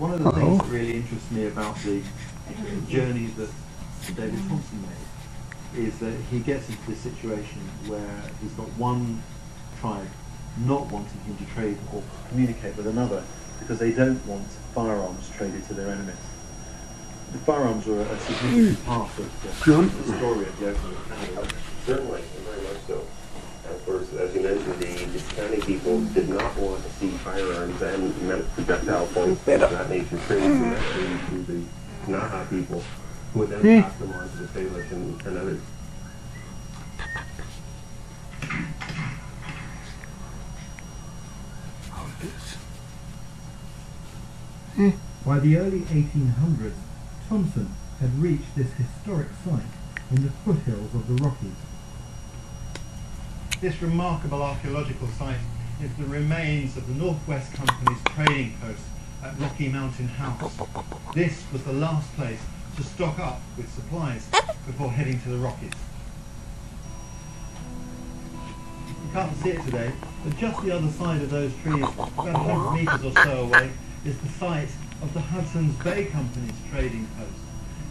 One of the things that really interests me about the journey that David Thompson made is that he gets into this situation where he's got one tribe not wanting him to trade or communicate with another because they don't want firearms traded to their enemies. The firearms were a significant part of the story of the opening of Canada. Certainly, very much so. Of course, as you mentioned, the County people did not want to see firearms and projectile points of that nature traded directly to the Kanaha people, who would then pass them on to the Salish and others. By the early 1800s, Thompson had reached this historic site in the foothills of the Rockies. This remarkable archaeological site is the remains of the Northwest Company's trading post at Rocky Mountain House. This was the last place to stock up with supplies before heading to the Rockies. You can't see it today, but just the other side of those trees, about 100 metres or so away, is the site of the Hudson's Bay Company's trading post.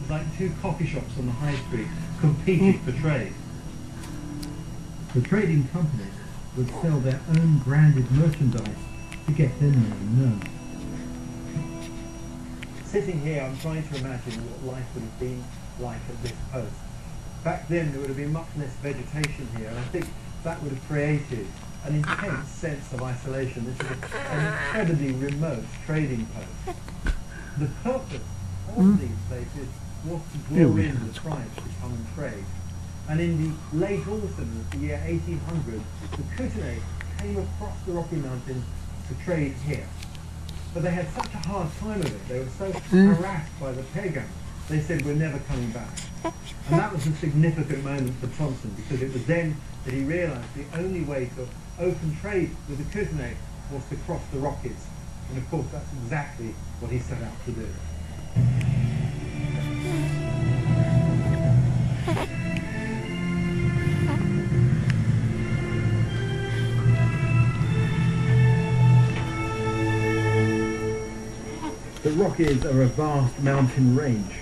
It's like two coffee shops on the high street competing for trade. The trading companies would sell their own branded merchandise to get their name known. Sitting here, I'm trying to imagine what life would have been like at this post. Back then, there would have been much less vegetation here, and I think that would have created an intense sense of isolation. This is an incredibly remote trading post. The purpose of these places was to draw in the tribes to come and trade. And in the late autumn of the year 1800, the Kootenai came across the Rocky Mountains to trade here. But they had such a hard time of it, they were so harassed by the Pagans, they said, we're never coming back. And that was a significant moment for Thompson, because it was then that he realised the only way to open trade with the Kootenai was to cross the Rockies. And of course that's exactly what he set out to do. The Rockies are a vast mountain range,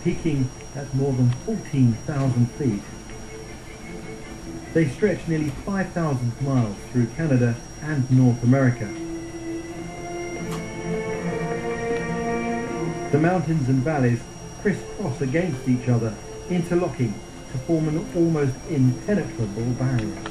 peaking at more than 14,000 feet. They stretch nearly 5,000 miles through Canada and North America. The mountains and valleys crisscross against each other, interlocking to form an almost impenetrable barrier.